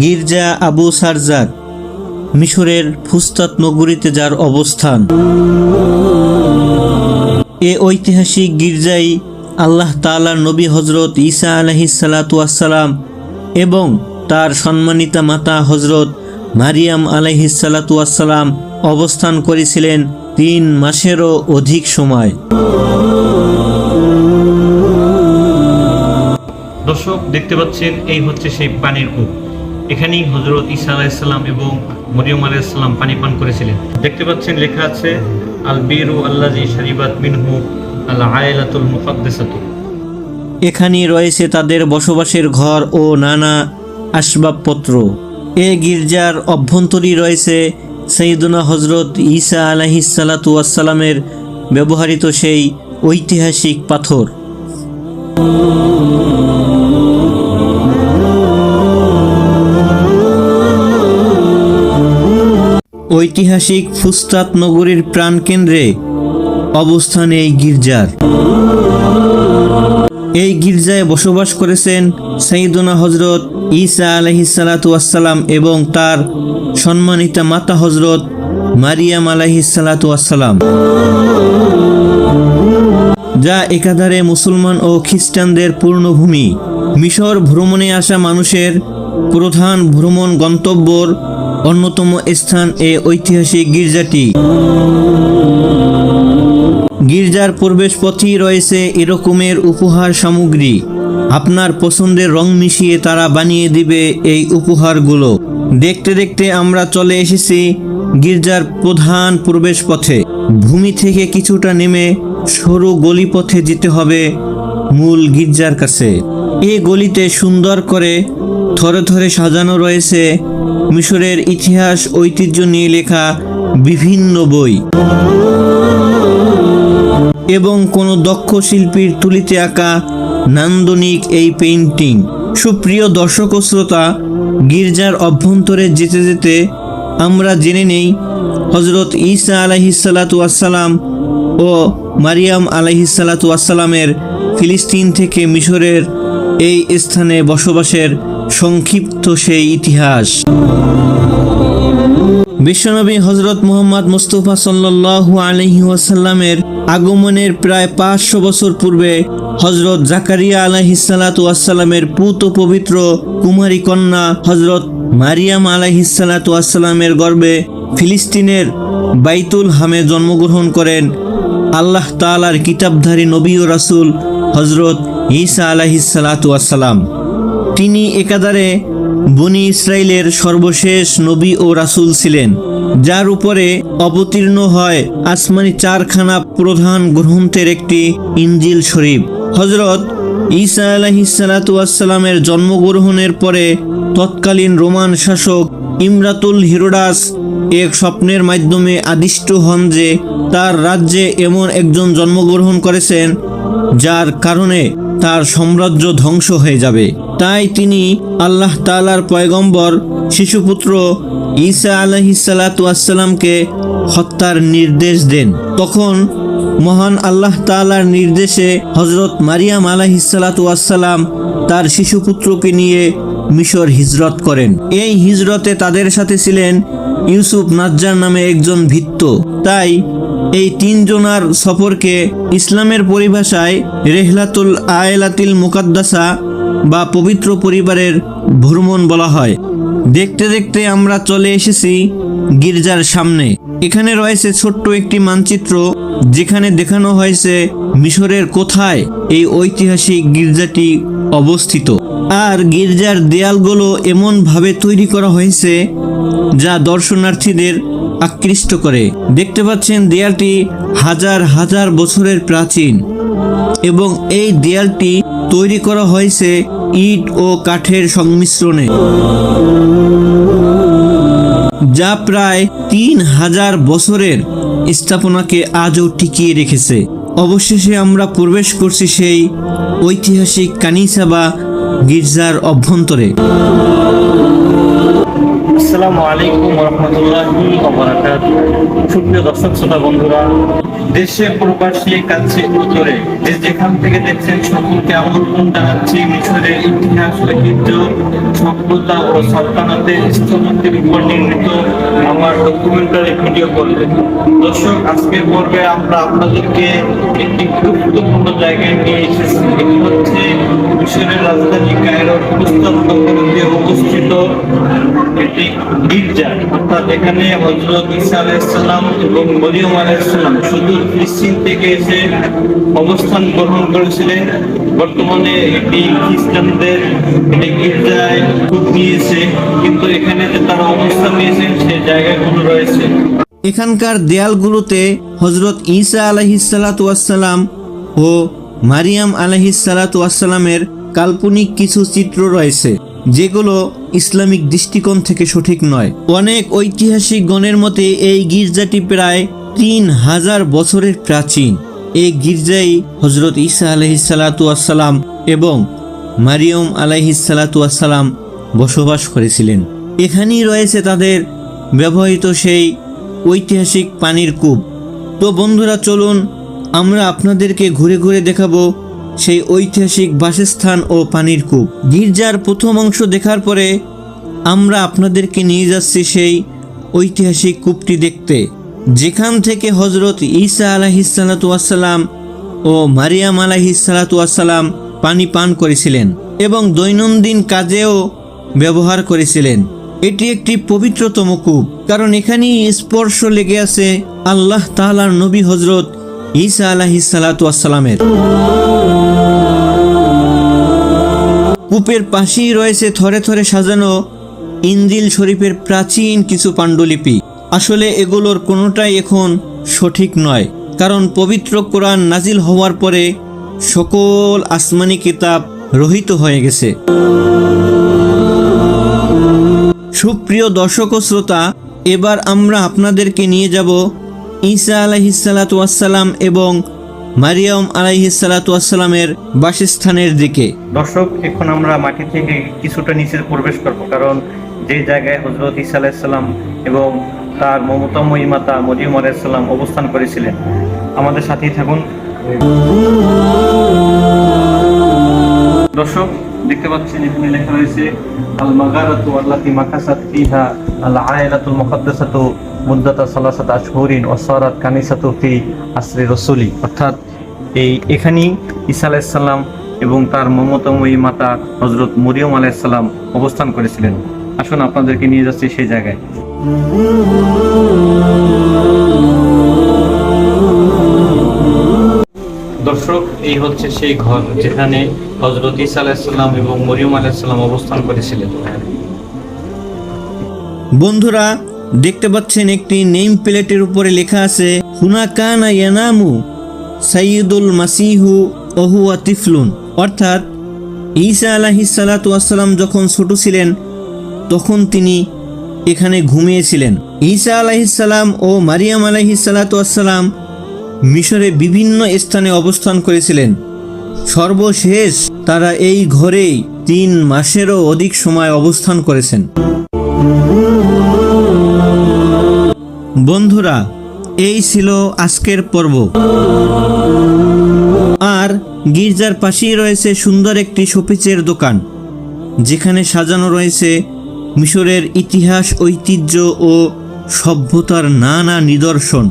গির্জা আবু সারজার মিশরের ফুস্তাত নগরীতে যার অবস্থান। এ ঐতিহাসিক গির্জাই আল্লাহ তাআলার নবী হজরত ঈসা আলাইহিসসালাতু ওয়াসসালাম এবং তার সম্মানিতা মাতা হজরত মারিয়াম আলাইহিসসালাতু ওয়াসসালাম অবস্থান করেছিলেন 3 মাসেরও অধিক সময়। দর্শক দেখতে পাচ্ছেন, এই হচ্ছে সেই পানির কূপ। এখানেই হজরত ঈসা আলাইহিসসালাম এবং মরিয়ম আলাইহিসসালাম পানি পান করেছিলেন। দেখতে পাচ্ছেন লেখা আছে আল বিরু আল্লাযী শারিবাত মিনহু আল আয়লাতুল মুকাদ্দাসাতু। এখানেই রয়েছে তাদের বসবাসের ঘর ও নানা আসবাবপত্র। এ গির্জার অভ্যন্তরেই রয়েছে সাইয়্যিদুনা হজরত ঈসা আলাইহিসসালাতু ওয়াসসালামের ব্যবহৃত সেই ঐতিহাসিক পাথর। ঐতিহাসিক ফুস্তাত নগরীর প্রাণকেন্দ্রে অবস্থান এই গির্জার। এই গির্জায় বসবাস করেছেন সাইয়্যিদুনা হজরত ঈসা আলাইহিসসালাতু ওয়াসসালাম এবং তার সম্মানিতা মাতা হজরত মারিয়াম আলাইহিসসালাতু ওয়াসসালাম, যা একাধারে মুসলমান ও খ্রিস্টানদের পূর্ণভূমি। মিশর ভ্রমণে আসা মানুষের প্রধান ভ্রমণ গন্তব্যর অন্যতম স্থান এ ঐতিহাসিক গির্জাটি। গির্জার প্রবেশপথেই রয়েছে এরকমের উপহার সামগ্রী। আপনার পছন্দের রং মিশিয়ে তারা বানিয়ে দিবে এই উপহারগুলো। দেখতে দেখতে আমরা চলে এসেছি গির্জার প্রধান প্রবেশপথে। ভূমি থেকে কিছুটা নেমে সরু গলিপথে যেতে হবে মূল গির্জার কাছে। এই গলিতে সুন্দর করে থরে থরে সাজানো রয়েছে মিশরের ইতিহাস ঐতিহ্য নিয়ে লেখা বিভিন্ন বই এবং কোনো দক্ষ শিল্পীর তুলিতে আঁকা নান্দনিক এই পেইন্টিং। সুপ্রিয় দর্শক ও শ্রোতা, গির্জার অভ্যন্তরে যেতে যেতে আমরা জেনে নেই হজরত ঈসা আলাইহিসসালাতু ওয়াসসালাম ও মারিয়াম আলাইহিসসালাতু ওয়াসসালামের ফিলিস্তিন থেকে মিশরের এই স্থানে বসবাসের সংক্ষিপ্ত সেই ইতিহাস। বিশ্বনবী হজরত মুহাম্মদ মুস্তাফা সাল্লাল্লাহু আলাইহি ওয়াসাল্লামের আগমনের প্রায় 500 বছর পূর্বে হজরত জাকারিয়া আলাইহিসসালাতু ওয়াসসালামের পুত পবিত্র কুমারী কন্যা হজরত মারিয়াম আলাইহিসসালাতু ওয়াসসালামের গর্ভে ফিলিস্তিনের বাইতুল হামে জন্মগ্রহণ করেন আল্লাহ তাআলার কিতাবধারী নবী ও রাসূল হজরত ঈসা আলাইহিসসালাতু ওয়াসসালাম। তিনি একাধারে বনি ইসরাইলের সর্বশেষ নবী ও রাসূল ছিলেন, যার উপরে অবতীর্ণ হয় আসমানি 4খানা প্রধান গ্রন্থের একটি ইনজিল শরীফ। হজরত ঈসা আলাইহিসসালাতু ওয়াসসালামের জন্মগ্রহণের পরে তৎকালীন রোমান শাসক ইমরাতুল হিরোডাস এক স্বপ্নের মাধ্যমে আদিষ্ট হন যে তার রাজ্যে এমন একজন জন্মগ্রহণ করেছেন যার কারণে তার সাম্রাজ্য ধ্বংস হয়ে যাবে। তাই তিনি আল্লাহ তাআলার পয়গম্বর শিশুপুত্র ঈসা আলাইহিসসালাতু ওয়াসসালামকে হত্যার নির্দেশ দেন। তখন মহান আল্লাহ তাআলার নির্দেশে হজরত মারিয়াম আলাইহিসসালাতু ওয়াসসালাম তার শিশুপুত্রকে নিয়ে মিশর হিজরত করেন। এই হিজরতে তাদের সাথে ছিলেন ইউসুফ নাজ্জার নামে একজন ভৃত্য। তাই এই 3 জনার সফরকে ইসলামের পরিভাষায় রেহলাতুল আয়লাতিল মুকাদ্দাসা বা পবিত্র পরিবারের ভ্রমণ বলা হয়। দেখতে দেখতে আমরা চলে এসেছি গির্জার সামনে। এখানে রয়েছে ছোট্ট একটি মানচিত্র, যেখানে দেখানো হয়েছে মিশরের কোথায় এই ঐতিহাসিক গির্জাটি অবস্থিত। আর গির্জার দেয়ালগুলো এমন ভাবে তৈরি করা হয়েছে যা দর্শনার্থীদের আকৃষ্ট করে। দেখতে পাচ্ছেন দেয়ালটি হাজার হাজার বছরের প্রাচীন এবং এই দেয়ালটি তৈরি করা হয়েছে ইট ও কাঠের সংমিশ্রণে, যা প্রায় 3000 বছরের স্থাপনাকে আজও টিকিয়ে রেখেছে। অবশেষে আমরা প্রবেশ করছি সেই ঐতিহাসিক কানিসা বা গির্জার অভ্যন্তরে। আসসালামু আলাইকুম ওয়া রাহমাতুল্লাহি ওয়া বারাকাতুহু। সুপ্রিয় দর্শক শ্রোতা বন্ধুরা, দেশে প্রবাসী কাছে উত্তরে যে যেখান থেকে দেখছেন সকলকে আমন্ত্রণ জানাচ্ছি মিশরের ইতিহাস, ঐতিহ্য, সভ্যতা ও সালতানাতের স্থপতির উপর নির্মিত আমার ডকুমেন্টারি ভিডিও করবে। দর্শক, আজকের পর্বে আমরা আপনাদেরকে একটি গুরুত্বপূর্ণ জায়গায় নিয়ে এসেছি। এটি হচ্ছে মিশরের রাজধানী কায়রোর প্রস্তাবকে অবস্থিত একটি গির্জা, অর্থাৎ এখানে হযরত ঈসা আলাইহিস সালাম এবং মরিয়ম আলাইহিস সালাম সুদূর ফিলিস্তিন থেকে এসে অবস্থান গ্রহণ করেছিলেন। বর্তমানে এটি খ্রিস্টানদের একটি গির্জায় রূপ নিয়েছে, কিন্তু এখানে যে তারা অবস্থান নিয়েছেন সেই জায়গাগুলো রয়েছে। এখানকার দেয়ালগুলোতে হযরত ঈসা আলাইহিসসালাতু ওয়াসসালাম ও মারিয়াম আলাইহিসসালাতু ওয়াসসালামের কাল্পনিক কিছু চিত্র রয়েছে, যেগুলো ইসলামিক দৃষ্টিকোণ থেকে সঠিক নয়। অনেক ঐতিহাসিক গণের মতে এই গির্জাটি প্রায় 3000 বছরের প্রাচীন। এই গির্জায় হযরত ঈসা আলাইহিসসালাতু ওয়াসসালাম এবং মারিয়াম আলাইহিসসালাতু ওয়াসসালাম বসবাস করেছিলেন। এখানেই রয়েছে তাদের ব্যবহৃত সেই ঐতিহাসিক পানির কূপ। তো বন্ধুরা, চলুন আমরা আপনাদেরকে ঘুরে ঘুরে দেখাবো সেই ঐতিহাসিক বাসস্থান ও পানির কূপ। গির্জার প্রথম অংশ দেখার পরে আমরা আপনাদেরকে নিয়ে যাচ্ছি সেই ঐতিহাসিক কূপটি দেখতে, যেখান থেকে হযরত ঈসা আলাইহিসসালাতু ওয়াসসালাম ও মারিয়াম আলাইহিসসালাতু ওয়াসসালাম পানি পান করেছিলেন এবং দৈনন্দিন কাজেও ব্যবহার করেছিলেন। এটি একটি পবিত্রতম কূপ, কারণ এখানেই স্পর্শ লেগে আছে আল্লাহ তাআলার নবী হযরত ঈসা আলাইহিসসালাতু ওয়াসসালামের। কূপের পাশেই রয়েছে থরে থরে সাজানো ইনজিল শরীফের প্রাচীন কিছু পাণ্ডুলিপি। আসলে এগুলোর কোনোটাই এখন সঠিক নয়, কারণ পবিত্র কোরআন নাজিল হওয়ার পরে সকল আসমানি কিতাব রহিত হয়ে গেছে। সুপ্রিয় দর্শক ও শ্রোতা, এবার আমরা আপনাদেরকে নিয়ে যাব ঈসা আলাইহিসসালাতু ওয়াসসালাম এবং মারিয়াম আলাইহিসসালাতু ওয়াসসালামের বাসস্থানের দিকে। দর্শক, এখন আমরা মাটি থেকে কিছুটা নিচে প্রবেশ করব, কারণ যে জায়গায় হযরত ঈসা আলাইহিস সালাম এবং তার মমতাময়ী মাতা মরিয়ম আলাইহিস সালাম অবস্থান করেছিলেন। আমাদের সাথেই থাকুন। দর্শক, দেখতে পাচ্ছেন এখানে লেখা রয়েছে আল মাগারাতু আল্লাতী মাকাসাত ফিহা আল আয়লাতুল মুকাদ্দাসাতু মুদ্দাতা সালাসাত আশহুরিন ওয়া সারাত কানিসাতু ফি আসরি রাসূলি, অর্থাৎ এখানেই ঈসা আলাইহিস সালাম এবং তার মমতাময়ী মাতা হযরত মরিয়ম আলাইহিস সালাম অবস্থান করেছিলেন। আসুন আপনাদেরকে নিয়ে যাচ্ছি সেই জায়গায়। দর্শক, এই হচ্ছে সেই ঘর যেখানে হযরত ঈসা আলাইহিস সালাম এবং মরিয়ম আলাইহিস সালাম অবস্থান করেছিলেন। বন্ধুরা, দেখতে পাচ্ছেন একটি নেম প্লেটের উপরে লেখা আছে হুনা কানা ইয়ানামু সাইয়্যিদুল মাসিহু ওয়া হুয়া তিফলুন, অর্থাৎ ঈসা আলাইহিসসালাতু ওয়াসসালাম যখন ছোট ছিলেন তখন তিনি এখানে ঘুমিয়েছিলেন। ঈসা আলাইহিসসালাম ও মারিয়াম আলাইহিসসালাতু ওয়াসসালাম মিশরে বিভিন্ন স্থানে অবস্থান করেছিলেন। সর্বশেষ তারা এই ঘরেই 3 মাসেরও অধিক সময় অবস্থান করেছেন। বন্ধুরা, এই ছিল আজকের পর্ব। আর গির্জার পাশেই রয়েছে সুন্দর একটি শোপিসের দোকান, যেখানে সাজানো রয়েছে মিশরের ইতিহাস, ঐতিহ্য ও সভ্যতার নানা নিদর্শন।